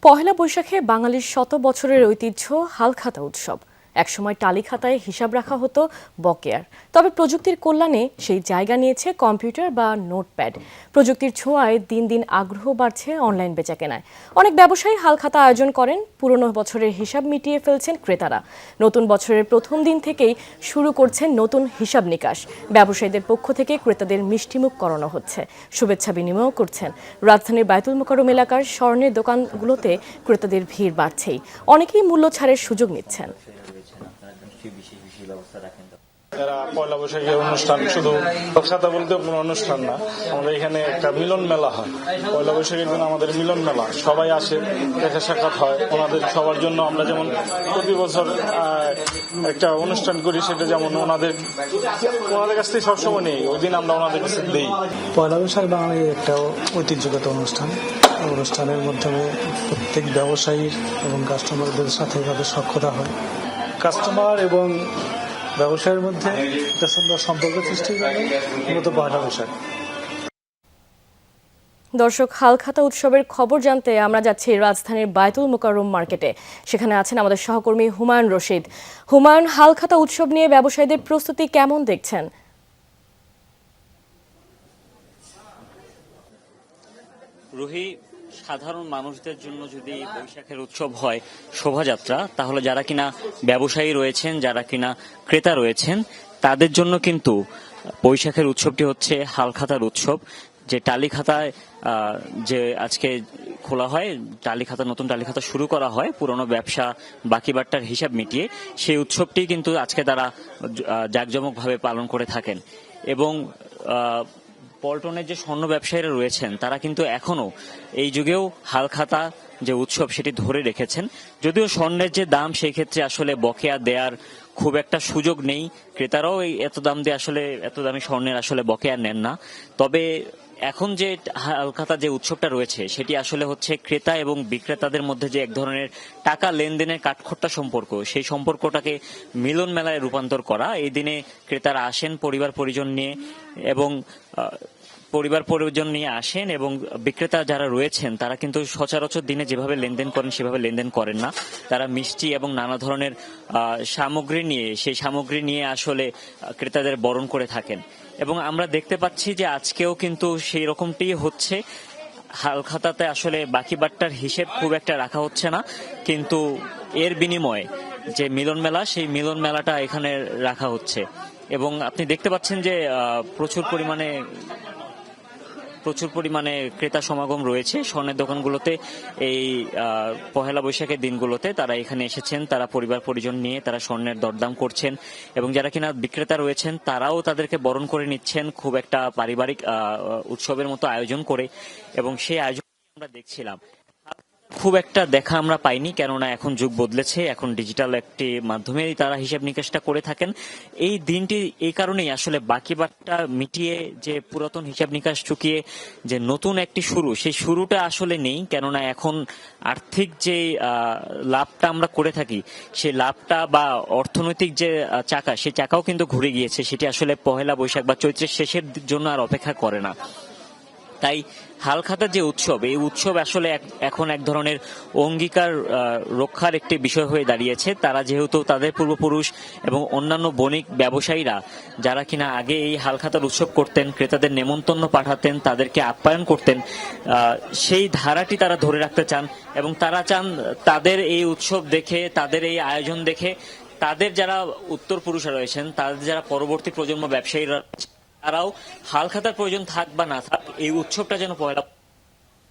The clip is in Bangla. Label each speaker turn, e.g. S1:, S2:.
S1: পহেলা বৈশাখে বাঙালির শত বছরের ঐতিহ্য হালখাতা উৎসব। একসময় টালি খাতায় হিসাব রাখা হতো বকেয়ার, তবে প্রযুক্তির কল্যাণে সেই জায়গা নিয়েছে কম্পিউটার বা নোটপ্যাড। প্রযুক্তির ছোঁয়ায় দিন দিন আগ্রহ বাড়ছে অনলাইন বেচাকেনায়। অনেক ব্যবসায়ী হালখাতা আয়োজন করেন, পুরনো বছরের হিসাব মিটিয়ে ফেলছেন ক্রেতারা। নতুন বছরের প্রথম দিন থেকেই শুরু করছেন নতুন হিসাব নিকাশ। ব্যবসায়ীদের পক্ষ থেকে ক্রেতাদের মিষ্টিমুখ করানো হচ্ছে, শুভেচ্ছা বিনিময় করছেন। রাজধানীর বায়তুল মোকাররম এলাকার স্বর্ণের দোকানগুলোতে ক্রেতাদের ভিড় বাড়ছেই, অনেকেই মূল্য ছাড়ের সুযোগ নিচ্ছেন।
S2: এরা পয়লা বৈশাখের অনুষ্ঠান শুধু হালখাতা বলতে কোনো অনুষ্ঠান না, আমাদের এখানে একটা মিলন মেলা হয়। পয়লা বৈশাখের দিন আমাদের মিলন মেলা, সবাই আসে, দেখা সাক্ষাৎ হয়। ওনাদের সবার জন্য আমরা যেমন প্রতি বছর একটা অনুষ্ঠান করি, সেটা যেমন ওনাদের কাছ থেকে সবসময় নেই, ওই দিন আমরা ওনাদের কাছে দিই।
S3: পয়লা বৈশাখ বাঙালির একটা ঐতিহ্যগত অনুষ্ঠানের মাধ্যমে প্রত্যেক ব্যবসায়ীর এবং কাস্টমারদের সাথে তাদের সখ্যতা হয়। কাস্টমার এবং ব্যবসায়ের মধ্যে একটা সুন্দর সম্পর্ক সৃষ্টির জন্য মূলত পয়লা বৈশাখ।
S1: দর্শক, হালখাতা উৎসবের খবর জানতে আমরা যাচ্ছি রাজধানীর বায়তুল মোকাররম মার্কেটে। সেখানে আছেন আমাদের সহকর্মী হুমায়ুন রশিদ। হুমায়ুন, হালখাতা উৎসব নিয়ে ব্যবসায়ীদের প্রস্তুতি কেমন দেখছেন?
S4: রুহি, সাধারণ মানুষদের জন্য যদি বৈশাখের উৎসব হয় শোভাযাত্রা, তাহলে যারা কিনা ব্যবসায়ী রয়েছেন, যারা কিনা ক্রেতা রয়েছেন, তাদের জন্য কিন্তু বৈশাখের উৎসবটি হচ্ছে হালখাতার উৎসব। যে টালি খাতায় যে আজকে খোলা হয়, নতুন টালি খাতা শুরু করা হয় পুরনো ব্যবসা বাকি বাট্টার হিসাব মিটিয়ে, সেই উৎসবটি কিন্তু আজকে তারা জাঁকজমকভাবে পালন করে থাকেন। এবং পল্টনের যে স্বর্ণ ব্যবসায়ীরা রয়েছেন, তারা কিন্তু এখনো এই যুগেও হালখাতা যে উৎসব সেটি ধরে রেখেছেন। যদিও স্বর্ণের যে দাম, সেই ক্ষেত্রে আসলে বকেয়া দেওয়ার খুব একটা সুযোগ নেই, ক্রেতারাও এই এত দাম দিয়ে আসলে এত দামি স্বর্ণের আসলে বকেয়া নেন না। তবে এখন যে হালখাতা যে উৎসবটা রয়েছে, সেটি আসলে হচ্ছে ক্রেতা এবং বিক্রেতাদের মধ্যে যে এক ধরনের টাকা লেনদেনের কাঠখোট্টা সম্পর্ক, সেই সম্পর্কটাকে মিলন মেলায় রূপান্তর করা। এই দিনে ক্রেতারা আসেন পরিবার পরিজন নিয়ে আসেন, এবং বিক্রেতা যারা রয়েছেন তারা কিন্তু সচরাচর দিনে যেভাবে লেনদেন করেন সেভাবে লেনদেন করেন না। তারা মিষ্টি এবং নানা ধরনের সেই সামগ্রী নিয়ে আসলে ক্রেতাদের বরণ করে থাকেন। এবং আমরা দেখতে পাচ্ছি যে আজকেও কিন্তু সেই রকমটি হচ্ছে। হালখাতাতে আসলে বাকি বাট্টার হিসেব খুব একটা রাখা হচ্ছে না, কিন্তু এর বিনিময়ে যে মিলন মেলা, সেই মিলন মেলাটা এখানে রাখা হচ্ছে। এবং আপনি দেখতে পাচ্ছেন যে প্রচুর পরিমাণে ক্রেতা সমাগম রয়েছে স্বর্ণের দোকানগুলোতে। এই পহেলা বৈশাখের দিনগুলোতে তারা এখানে এসেছেন, তারা পরিবার পরিজন নিয়ে তারা স্বর্ণের দরদাম করছেন, এবং যারা কিনা বিক্রেতা রয়েছেন তারাও তাদেরকে বরণ করে নিচ্ছেন খুব একটা পারিবারিক উৎসবের মতো আয়োজন করে। এবং সেই আয়োজন আমরা দেখছিলাম, খুব একটা দেখা আমরা পাইনি, কেননা এখন যুগ বদলেছে, এখন ডিজিটাল একটি মাধ্যমেই তারা হিসাব নিকাশটা করে থাকেন। এই দিনটি এই কারণেই আসলে বাকি বাট্টা মিটিয়ে যে পুরাতন হিসাব নিকাশ চুকিয়ে যে নতুন একটি শুরু, সেই শুরুটা আসলে নেই, কেননা এখন আর্থিক যে লাভটা আমরা করে থাকি, সেই লাভটা বা অর্থনৈতিক যে চাকা, সেই চাকাও কিন্তু ঘুরে গিয়েছে। সেটি আসলে পহেলা বৈশাখ বা চৈত্রের শেষের জন্য আর অপেক্ষা করে না। তাই হালখাতার যে উৎসব, এই উৎসব আসলে এখন এক ধরনের অঙ্গীকার রক্ষার একটি বিষয় হয়ে দাঁড়িয়েছে। তারা যেহেতু তাদের পূর্বপুরুষ এবং অন্যান্য বণিক ব্যবসায়ীরা যারা কিনা আগে এই হালখাতার উৎসব করতেন, ক্রেতাদের নেমন্তন্ন পাঠাতেন, তাদেরকে আপ্যায়ন করতেন, সেই ধারাটি তারা ধরে রাখতে চান। এবং তারা চান তাদের এই উৎসব দেখে, তাদের এই আয়োজন দেখে তাদের যারা উত্তর পুরুষরা রয়েছেন, তাদের যারা পরবর্তী প্রজন্ম ব্যবসায়ীরা, তারাও হালখাতার প্রয়োজন থাক বা না থাক, এই উৎসবটা যেন পয়লা